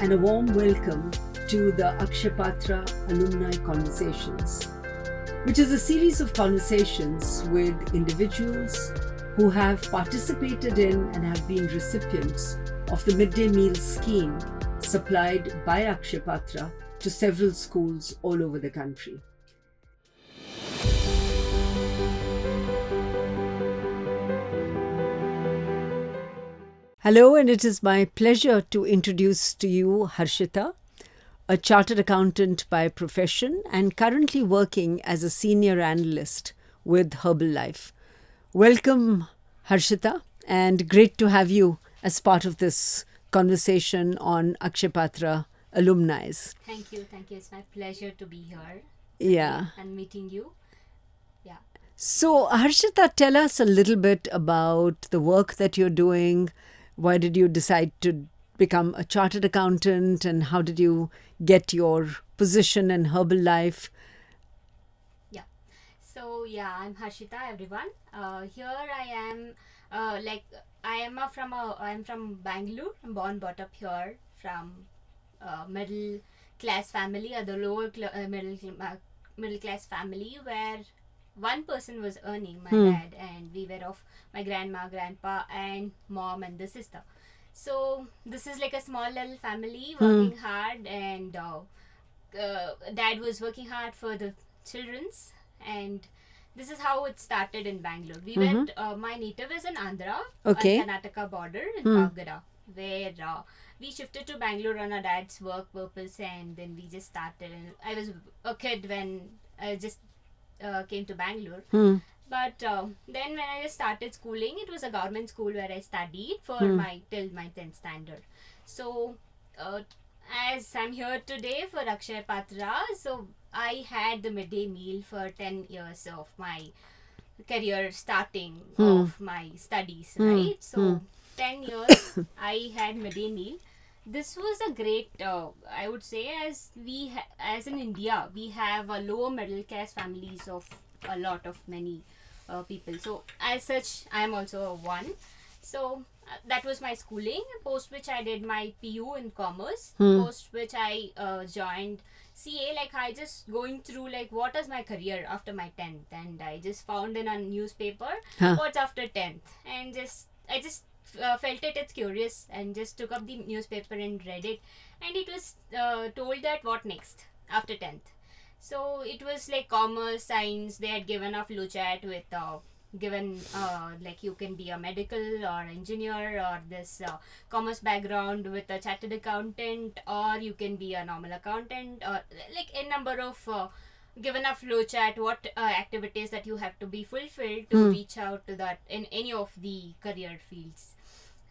and a warm welcome to the Akshaya Patra Alumni Conversations, which is a series of conversations with individuals who have participated in and have been recipients of the midday meal scheme supplied by Akshaya Patra to several schools all over the country. Hello, and it is my pleasure to introduce to you Harshitha, a chartered accountant by profession and currently working as a senior analyst with Herbalife. Welcome, Harshitha, and great to have you as part of this conversation on Akshaya Patra alumni. Thank you. It's my pleasure to be here. Yeah. And meeting you. Yeah. So, Harshitha, tell us a little bit about the work that you're doing. Why did you decide to become a chartered accountant, and how did you get your position in Herbalife? Yeah. So, I'm Harshitha, everyone. Here I am, I'm from Bangalore. I'm born, brought up here from middle class family, or the middle class family, where one person was earning, my dad, and we were of my grandma, grandpa, and mom and the sister. So this is like a small little family working hard, and dad was working hard for the children's, and this is how it started in Bangalore. We went. My native is in Andhra, on Karnataka border in Pavgada, where we shifted to Bangalore on our dad's work purpose, and then we just started. I was a kid when I just came to Bangalore. But then when I just started schooling, it was a government school where I studied for till my 10th standard. So as I'm here today for Akshaya Patra, so I had the midday meal for 10 years of my career, starting of my studies, right? So 10 years I had midday meal. This was a great, I would say, as in India, we have a lower middle class families of a lot of many people. So as such, I am also one. So that was my schooling, post which I did my PU in commerce, post which I joined CA. Like, I just going through like what is my career after my 10th, and I just found in a newspaper what's after 10th, and I just felt it's curious, and just took up the newspaper and read it, and it was told that what next after 10th. So it was like commerce, science. They had given a flowchart with like you can be a medical or engineer, or this commerce background with a chartered accountant, or you can be a normal accountant, or like a number of given a flowchart what activities that you have to be fulfilled to reach out to that in any of the career fields.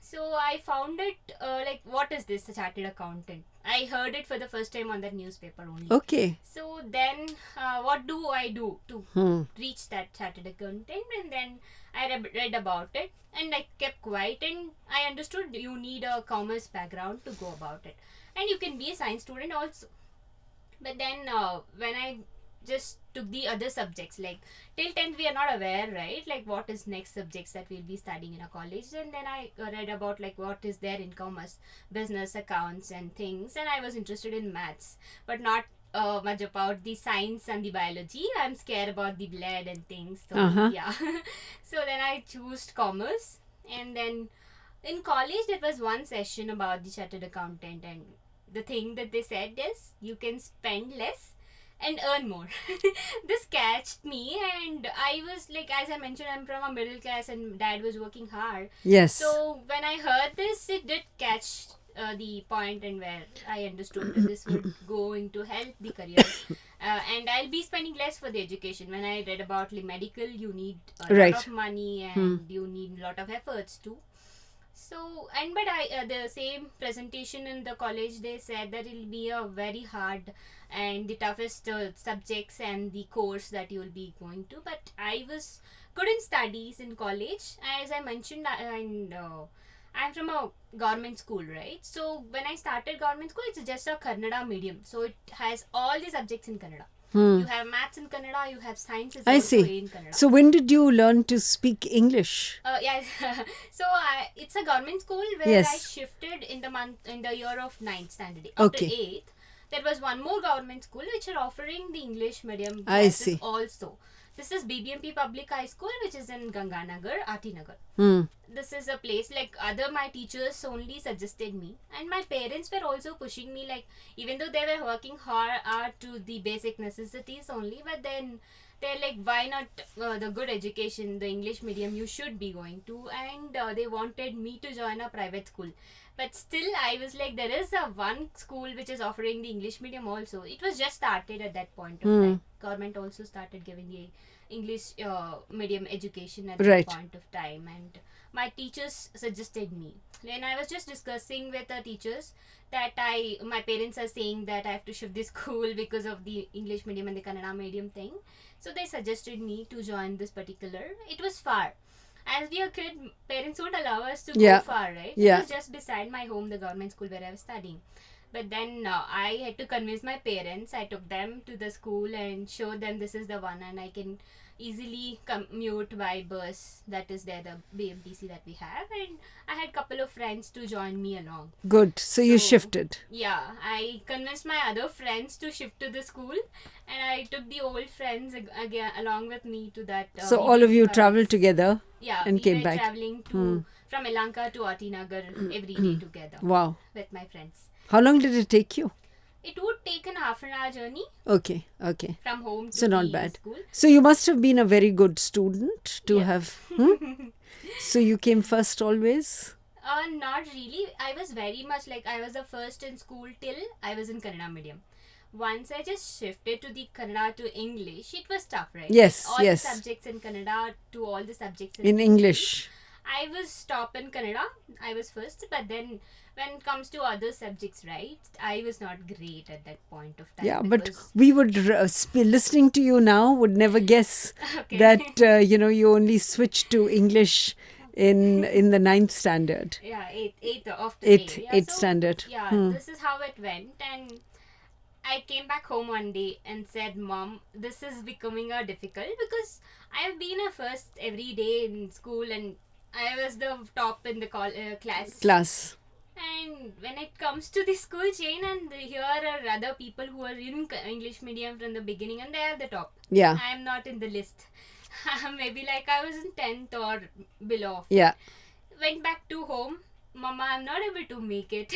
So I found it like, what is this, a chartered accountant? I heard it for the first time on that newspaper only. Okay. So then what do I do to reach that chartered accountant? And then I read about it, and I kept quiet, and I understood you need a commerce background to go about it. And you can be a science student also. But then when I just took the other subjects, like till 10th we are not aware, right, like what is next subjects that we'll be studying in a college. And then I read about like what is there in commerce, business, accounts and things, and I was interested in maths, but not much about the science and the biology. I'm scared about the blood and things, so yeah. So then I chose commerce, and then in college there was one session about the chartered accountant, and the thing that they said is you can spend less and earn more. This catched me, and I was like, as I mentioned, I'm from a middle class and dad was working hard. Yes. So when I heard this, it did catch the point, and where I understood that this would going to help the career, and I'll be spending less for the education. When I read about like medical, you need a lot of money, and you need a lot of efforts too. So, but the same presentation in the college, they said that it'll be a very hard and the toughest subjects and the course that you will be going to. But I was good in studies in college. As I mentioned, I'm from a government school, right? So when I started government school, it's just a Kannada medium. So it has all the subjects in Kannada. You have maths in Kannada, you have sciences I also see. in Kannada. So when did you learn to speak English? Yeah, so it's a government school where Yes. I shifted in the year of 9th standard. After Okay. 8th, there was one more government school which are offering the English medium I classes see. also. This is BBMP Public High School, which is in Ganganagar, Atinagar. Hmm. This is a place like other my teachers only suggested me, and my parents were also pushing me, like even though they were working hard to the basic necessities only, but then they're like, why not the good education, the English medium you should be going to, and they wanted me to join a private school. But still I was like, there is a one school which is offering the English medium also. It was just started at that point of time. Government also started giving the English medium education at Right. that point of time, and my teachers suggested me. Then I was just discussing with the teachers that my parents are saying that I have to shift this school because of the English medium and the Kannada medium thing. So they suggested me to join this particular. It was far. As we are kid, parents won't allow us to Yeah. go far, right? Yeah. It was just beside my home, the government school where I was studying. But then I had to convince my parents. I took them to the school and showed them this is the one, and I can easily commute by bus. That is there, the BMTC that we have, and I had couple of friends to join me along. Good. So you So, shifted. Yeah, I convinced my other friends to shift to the school, and I took the old friends again along with me to that. So all of you BBMP traveled together Yeah, and we came were back. traveling from Elanka to Atinagar every day together Wow. with my friends. How long did it take you? It would take an half an hour journey Okay. Okay. from home to So not the bad. school. So you must have been a very good student to Yeah. have. So you came first always? Not really. I was very much like I was the first in school till I was in Kannada medium. Once I just shifted to the Kannada to English, it was tough, right? Yes, Like all yes. the subjects in Kannada to all the subjects In English. I was top in Kannada. I was first, but then when it comes to other subjects, right, I was not great at that point of time. Yeah, but because- we would, listening to you now, would never guess Okay. that, you only switched to English in the 9th standard. Yeah, eighth after Eighth- Yeah, eighth standard. Yeah, this is how it went, and I came back home one day and said, "Mom, this is becoming difficult because I've been a first every day in school and I was the top in the class. And when it comes to the school chain, and here are other people who are in English medium from the beginning, and they are the top. Yeah. I am not in the list. Maybe like I was in 10th or below. Yeah. Went back to home. Mama, I'm not able to make it.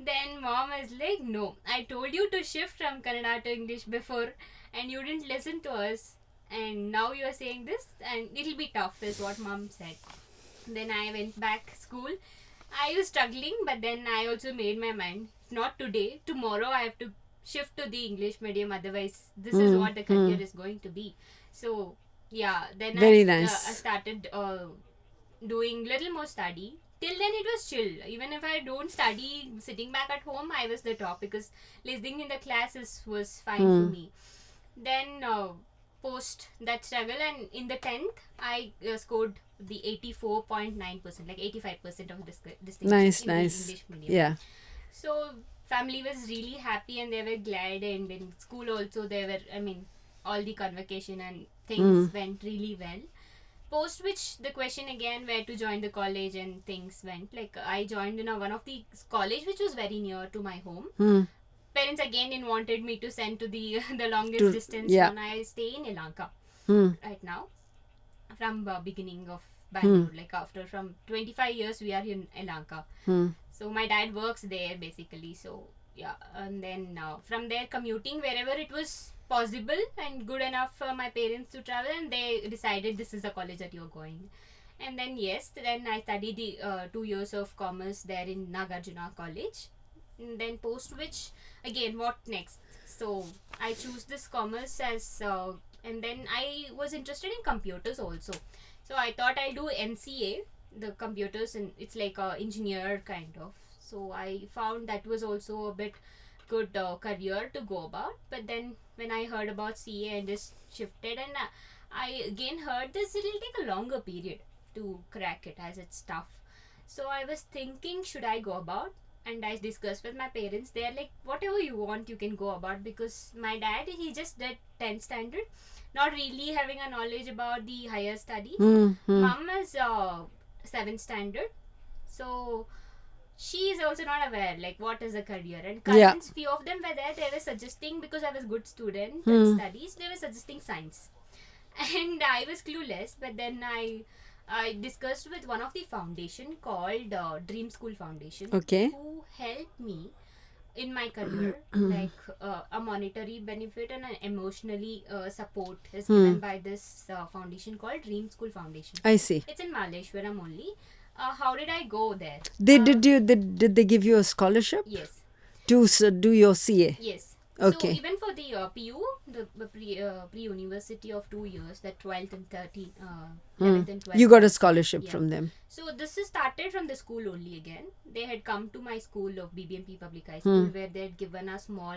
Then mom is like, no, I told you to shift from Kannada to English before and you didn't listen to us. And now you're saying this and it'll be tough is what mom said. Then I went back school. I was struggling, but then I also made my mind, not today, tomorrow I have to shift to the English medium, otherwise this is what the career is going to be. So yeah, then Very I nice. started doing little more study. Till then it was chill. Even if I don't study, sitting back at home, I was the top because listening in the classes was fine for me. Then post that struggle, and in the 10th I scored the 84.9%, like 85% of distinction Nice, in the nice. English medium. Yeah. So family was really happy and they were glad, and in school also they were, all the convocation and things went really well. Post which the question again where to join the college and things went. Like I joined in one of the college which was very near to my home. Parents again didn't wanted me to send to the the longest distance one. I stay in Elanka right now from beginning of Bangalore. Like after from 25 years we are in Elanka. So my dad works there basically. So yeah, and then from there commuting wherever it was possible and good enough for my parents to travel, and they decided this is the college that you're going. And then then I studied the 2 years of commerce there in Nagarjuna College. And then post which again what next? So I choose this commerce as and then I was interested in computers also. So I thought I'll do MCA, the computers, and it's like a engineer kind of. So I found that was also a bit good career to go about. But then when I heard about CA, I just shifted, and I again heard this it'll take a longer period to crack it as it's tough. So I was thinking, should I go about? and I discussed with my parents. They're like, whatever you want, you can go about, because my dad, he just did 10th standard, not really having a knowledge about the higher studies. Mom is 7th standard, so she is also not aware like what is a career. And cousins, few of them were there. They were suggesting, because I was good student in studies, they were suggesting science, and I was clueless. But then I discussed with one of the foundation called Dream School Foundation, who helped me in my career, like a monetary benefit and an emotionally support is given by this foundation called Dream School Foundation. I see. It's in Malleshwaram only. How did I go there? Did they give you a scholarship? Yes. To do your CA? Yes. Okay. So even for the PU, the pre-university of 2 years, that 12th and 13th, 11th and 12th. You got a scholarship from them. So this is started from the school only again. They had come to my school of BBMP Public High School, where they had given a small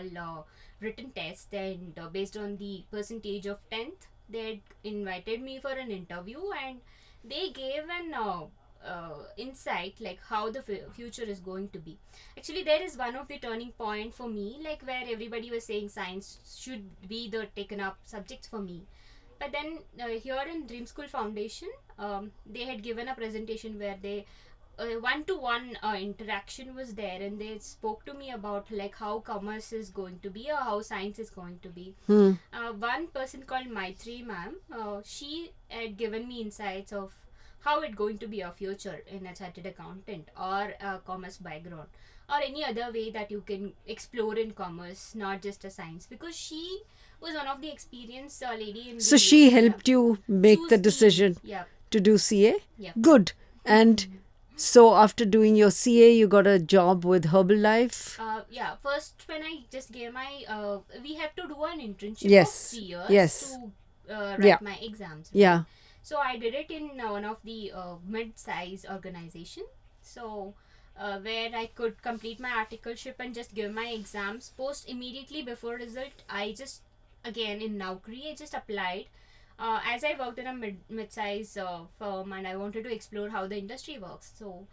written test, and based on the percentage of 10th, they had invited me for an interview, and they gave an insight like how the future is going to be. Actually, there is one of the turning point for me, like where everybody was saying science should be the taken up subjects for me. But then here in Dream School Foundation, they had given a presentation where they one-to-one interaction was there, and they spoke to me about like how commerce is going to be or how science is going to be. One person called Maitri ma'am, she had given me insights of how it's going to be a future in a chartered accountant or a commerce background, or any other way that you can explore in commerce, not just a science, because she was one of the experienced lady in so she helped you make the decision to do CA? Good. And so after doing your CA, you got a job with Herbalife? First when I just gave my we have to do an internship of 3 years to write my exams, right? So I did it in one of the mid-size organization. So where I could complete my articleship and just give my exams. Post immediately before result, I just again in Naukri, I just applied. As I worked in a mid-size firm, and I wanted to explore how the industry works. So,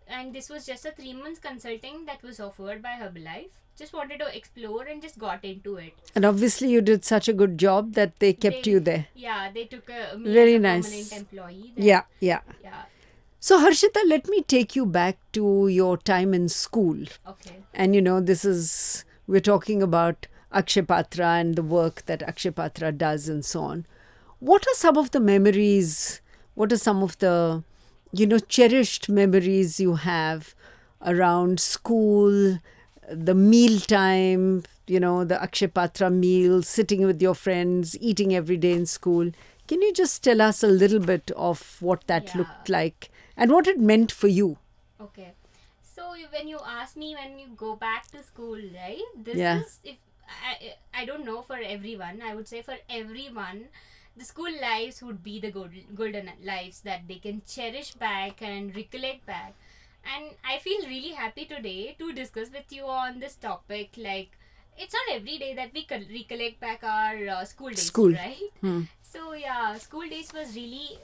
and this was just a 3 months consulting that was offered by Herbalife. Just wanted to explore and just got into it. And obviously you did such a good job that they kept you there. Yeah, they took me Very as a nice. permanent employee there. Yeah. So Harshitha, let me take you back to your time in school. Okay. And we're talking about Akshaya Patra and the work that Akshaya Patra does and so on. What are some of the memories, what are some of the, cherished memories you have around school, the meal time, the Akshaya Patra meal, sitting with your friends, eating every day in school? Can you just tell us a little bit of what that looked like and what it meant for you? Okay. So when you ask me when you go back to school, right? This is, if I don't know for everyone, I would say for everyone, the school lives would be the golden lives that they can cherish back and recollect back. And I feel really happy today to discuss with you on this topic. Like, it's not every day that we recollect back our school days, right? So yeah, school days was really,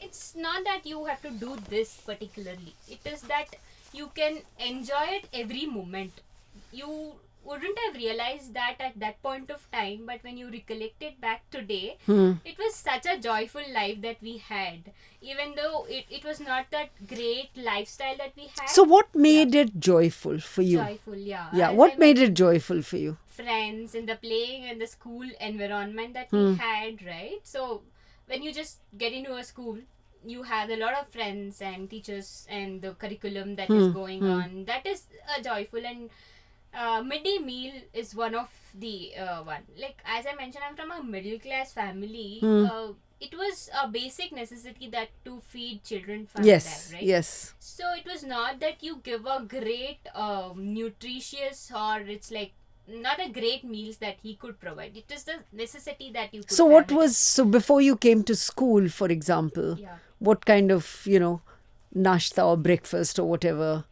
it's not that you have to do this particularly. It is that you can enjoy it every moment. You wouldn't have realized that at that point of time, but when you recollect it back today, it was such a joyful life that we had, even though it was not that great lifestyle that we had. So what made it joyful for you? Yeah, what made it joyful for you? Friends and the playing and the school environment that we had, right? So when you just get into a school, you have a lot of friends and teachers and the curriculum that is going on. That is joyful. And midday meal is one of the one. Like, as I mentioned, I'm from a middle class family. It was a basic necessity that to feed children from that, right? Yes. So it was not that you give a great nutritious, or it's like not a great meals that he could provide. It is the necessity that you could So before you came to school, for example, what kind of, nashta or breakfast or whatever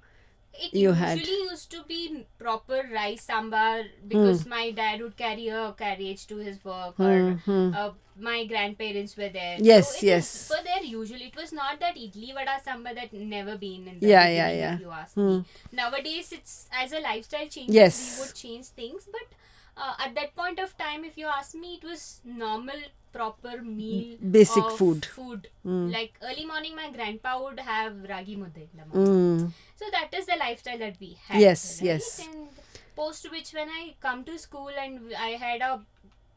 It you had. usually used to be proper rice sambar because my dad would carry a carriage to his work, or my grandparents were there. So Yes, it yes. is for there usually. It was not that idli vada sambar that never been in the Yeah, beginning, yeah. if you ask me. Nowadays, it's as a lifestyle changes, Yes. we would change things. But at that point of time, if you ask me, it was normal, proper meal, Basic of food. Like early morning, my grandpa would have ragi mudde in the morning. So that is the lifestyle that we had. Yes, right? yes. And post which, when I come to school and I had a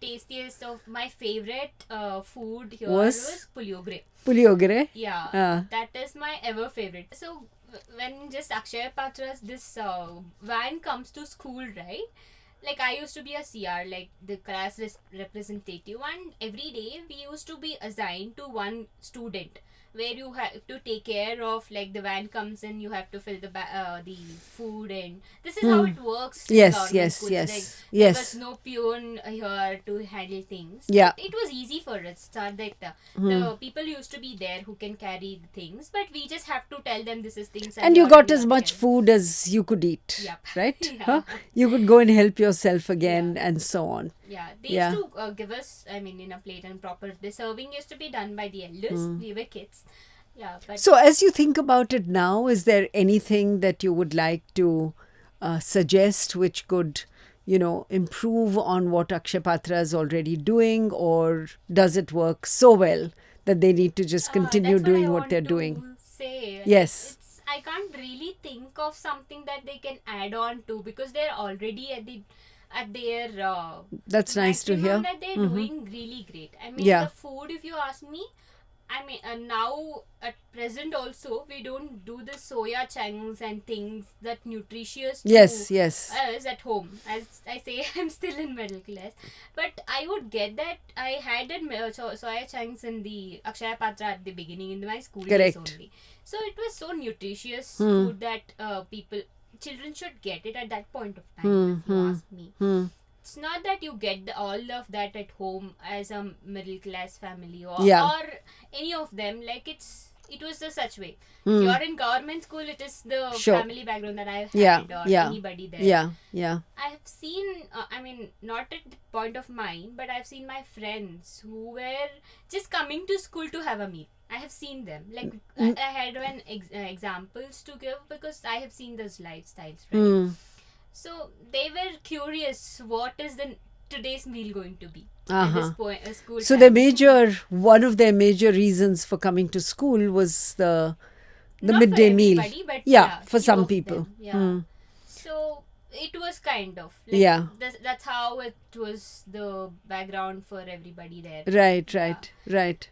tastiest of my favorite food here was puliogre. Puliogre? Yeah, that is my ever favorite. So when just Akshaya Patra's this van comes to school, right? Like I used to be a CR, like the class representative, and every day we used to be assigned to one student where you have to take care of, like the van comes in, you have to fill the food, and this is how it works in Yes, government yes, schools. yes, Like, yes. there was no peon here to handle things. Yeah. It was easy for us. So that the people used to be there who can carry the things, but we just have to tell them this is things. And you you're got in as your much care. food as you could eat, Yep. right? Yeah. Huh? You could go and help yourself again Yeah. and so on. Yeah, they Yeah. used to give us, I mean, in a plate and proper. The serving used to be done by the elders. We were kids. Yeah, but So, as you think about it now, is there anything that you would like to suggest which could, improve on what Akshaya Patra is already doing, or does it work so well that they need to just continue that's doing I what want they're to doing? Say. Yes. I can't really think of something that they can add on to, because they're already at their That's nice to maximum, hear. that they're doing really great. I mean, Yeah. the food, if you ask me, I mean, now at present also we don't do the soya chunks and things that nutritious to Yes, yes. us at home. As I say, I'm still in middle class, but I would get that. I had that soya chunks in the Akshaya Patra at the beginning in my school days Correct. only. So it was so nutritious food that children should get it at that point of time. If you ask me. It's not that you get all of that at home as a middle class family, or any of them. Like it was the such way. If you're in government school, it is the Sure. family background that I've Yeah, had, or yeah. anybody there. Yeah, yeah. I have seen, I mean, not at the point of mine, but I've seen my friends who were just coming to school to have a meal. I have seen them. Like, I had one examples to give, because I have seen those lifestyles, right? So they were curious, what is the today's meal going to be at this point? School. So time. one of their major reasons for coming to school was the Not midday for meal. everybody, but For few some of people. them, yeah. So it was kind of like, Yeah. That's how it was, the background for everybody there. Right.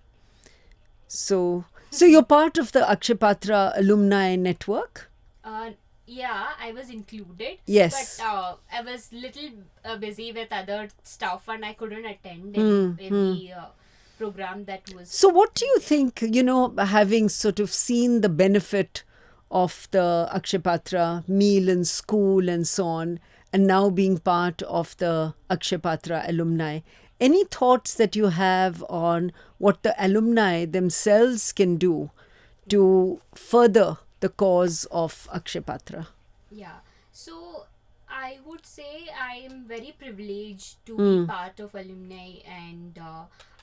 So you're part of the Akshaya Patra alumni network? Yeah, I was included. Yes. But I was little busy with other stuff, and I couldn't attend any program that was. So what do you think, having sort of seen the benefit of the Akshaya Patra meal in school and so on, and now being part of the Akshaya Patra alumni, any thoughts that you have on what the alumni themselves can do to further the cause of Akshaya Patra? Yeah. So I would say I am very privileged to be part of alumni, and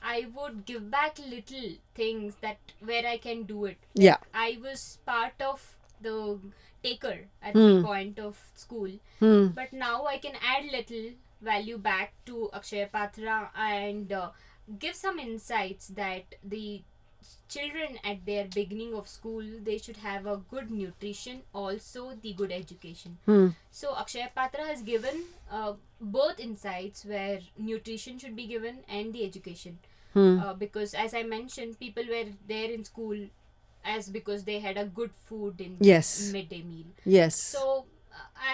I would give back little things that where I can do it. Yeah. I was part of the taker at the point of school, but now I can add little value back to Akshaya Patra, and give some insights that the children at their beginning of school, they should have a good nutrition, also the good education. So Akshaya Patra has given both insights, where nutrition should be given and the education, because as I mentioned, people were there in school as because they had a good food in midday meal. Yes. So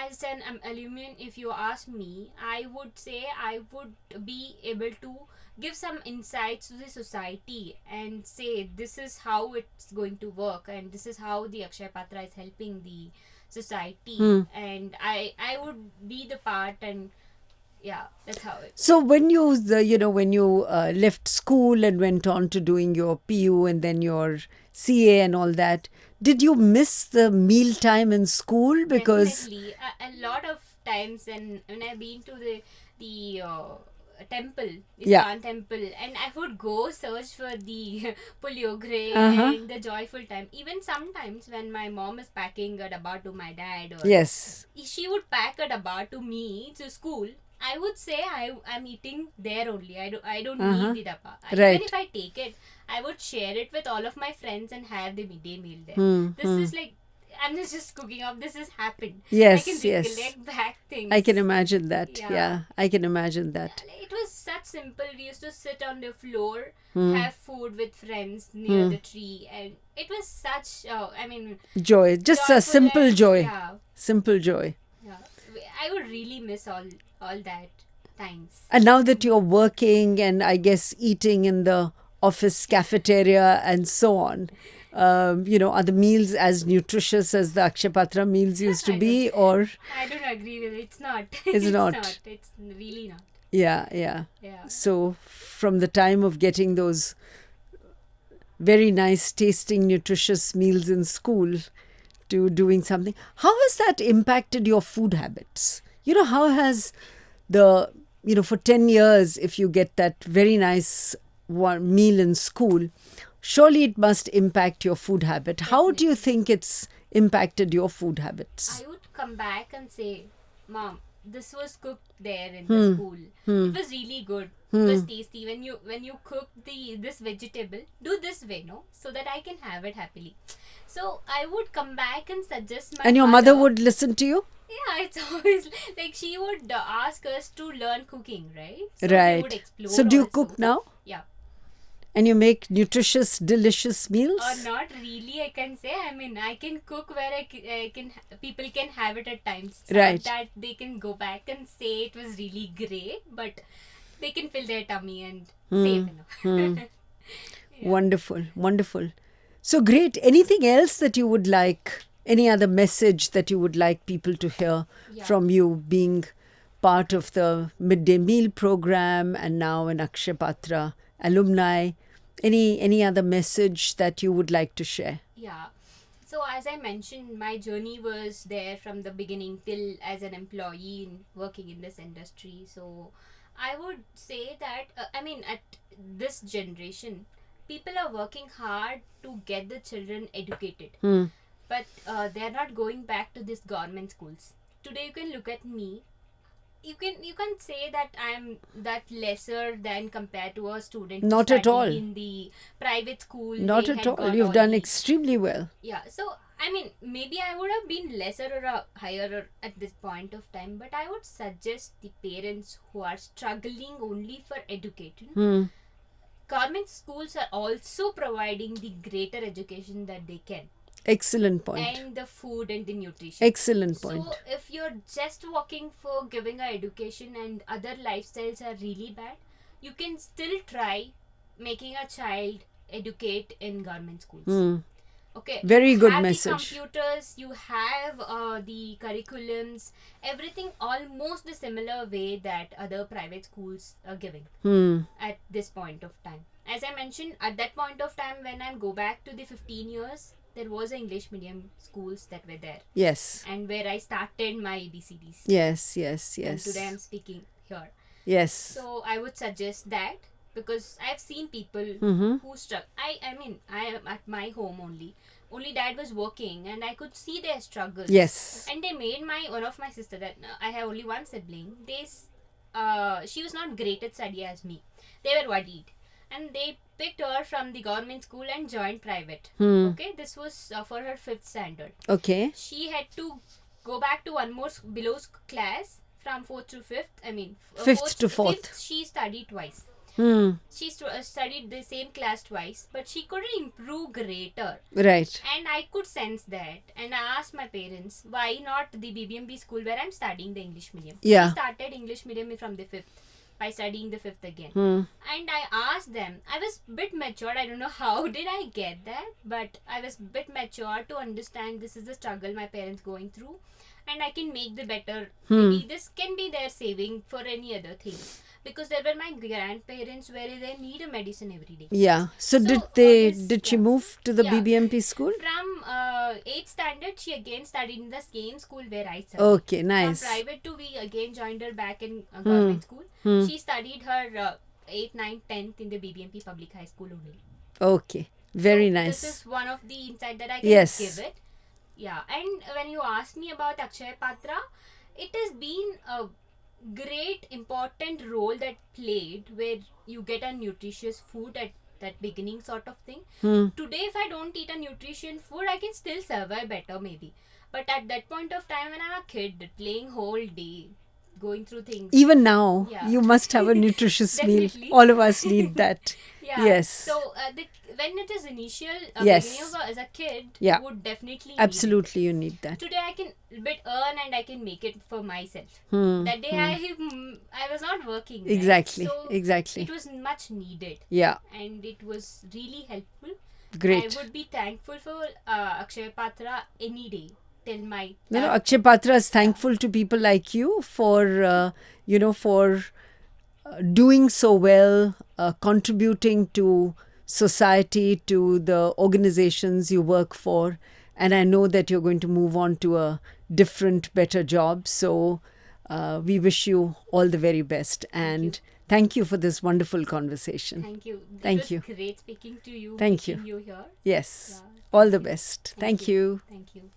as an alumni, if you ask me, I would say I would be able to give some insights to the society and say this is how it's going to work, and this is how the Akshaya Patra is helping the society, and I would be the part, and yeah, that's how it. So when you left school and went on to doing your PU and then your CA and all that, Did you miss the meal time in school? Because Definitely, a lot of times when I've been to the temple, yeah. Iskan temple, and I would go search for the puliogre Uh-huh. and the joyful time. Even sometimes when my mom is packing a dabba to my dad, or Yes. she would pack a dabba to me to school. I would say I'm eating there only. I don't Uh-huh. need the dabba. Even Right. if I take it, I would share it with all of my friends and have the midday meal there. Hmm. This is like, I'm just cooking up. This has happened. I can Yes, yes. recollect back things. I can imagine that. Yeah. Yeah, I can imagine that. It was such simple. We used to sit on the floor, Hmm. have food with friends near the tree, and it was such. Joy. Just a joyful simple and- joy. Yeah, Simple joy. yeah. I would really miss all that times. And now that you're working and I guess eating in the office cafeteria and so on, are the meals as nutritious as the Akshaya Patra meals used to be? Or I don't agree with it. It's not. It's not. It's really not. yeah, yeah. Yeah. So from the time of getting those very nice tasting nutritious meals in school to doing something, how has that impacted your food habits? How has for 10 years, if you get that very nice one meal in school, surely it must impact your food habit. How do you think it's impacted your food habits? I would come back and say, Mom, this was cooked there in the school. It was really good. It was tasty. When you cook this vegetable, do this way, no, so that I can have it happily. So I would come back and suggest my And your mother would listen to you? Yeah, it's always like she would ask us to learn cooking, right? So we Right. would explore So do you also. cook now? Yeah. And you make nutritious, delicious meals? Or not really, I can say. I can cook where I can people can have it at times. So Right. that they can go back and say it was really great, but they can fill their tummy and save, Wonderful, wonderful. So great. Anything else that you would like, any other message that you would like people to hear Yeah. from you, being part of the midday meal program and now an Akshaya Patra alumni? Any other message that you would like to share? Yeah. So as I mentioned, my journey was there from the beginning till as an employee working in this industry. So I would say that at this generation, people are working hard to get the children educated, but they are not going back to these government schools. Today, you can look at me. You can say that I'm that lesser than compared to a student Not at all. in the private school. Not They at had all. got You've done the- extremely well. Yeah, so maybe I would have been lesser or higher at this point of time, but I would suggest the parents who are struggling only for education. Government schools are also providing the greater education that they can, Excellent point. and the food and the nutrition. Excellent point. So if you're just working for giving a education and other lifestyles are really bad, you can still try making a child educate in government schools. Okay. Very you good have message. The computers, you have the curriculums, everything almost the similar way that other private schools are giving at this point of time. As I mentioned, at that point of time, when I go back to the 15 years, there was English medium schools that were there, Yes. and where I started my ABCDs. Yes, yes, And yes. today I'm speaking here. Yes. So I would suggest that, because I've seen people who struggle. I am at my home only. Only dad was working, and I could see their struggles. Yes. And they made one of my sister, that I have only one sibling. She was not great at study as me. They were worried, and they picked her from the government school and joined private. Okay, this was for her 5th standard. Okay. She had to go back to one more below class from 4th to 5th. 5th to 4th. 5th she studied twice. She studied the same class twice, but she couldn't improve greater. Right. And I could sense that. And I asked my parents, why not the BBMB school where I'm studying the English medium? Yeah. She started English medium from the 5th, by studying the 5th again. And I asked them, I was a bit mature. I don't know how did I get that, but I was a bit mature to understand this is the struggle my parents going through, and I can make the better. Maybe this can be their saving for any other thing. because there were my grandparents where they need a medicine every day. Yeah. So, So, did she yeah. move to the Yeah. BBMP school? From 8th standard, she again studied in the same school where I studied. Okay, nice. From private to we again joined her back in government school. She studied her 8th, 9th, 10th in the BBMP Public High School only. Okay, very So nice. This is one of the insight that I can Yes. give it. Yeah, and when you asked me about Akshaya Patra, it has been a great important role that played where you get a nutritious food at that beginning sort of thing. Today if I don't eat a nutritious food, I can still survive better maybe, but at that point of time when I'm a kid playing whole day, going through things, Even now, Yeah. you must have a nutritious meal. Definitely. All of us need that. yeah. Yes. So when it is initial Yes. beginning of as a kid, Yeah. you would definitely Absolutely, you need need that. it. Today I can bit earn and I can make it for myself. Hmm. That day I was not working. Right? Exactly. So Exactly. it was much needed. Yeah. And it was really helpful. Great. I would be thankful for Akshaya Patra any day till my. You know, Akshaya Patra is thankful to people like you for, for doing so well, contributing to society, to the organizations you work for. And I know that you're going to move on to a different, better job. So we wish you all the very best. And thank you for this wonderful conversation. Thank you. Thank you. It was great speaking to you. Thank meeting you here. Yes. Yeah. All the best. Thank you. Thank you.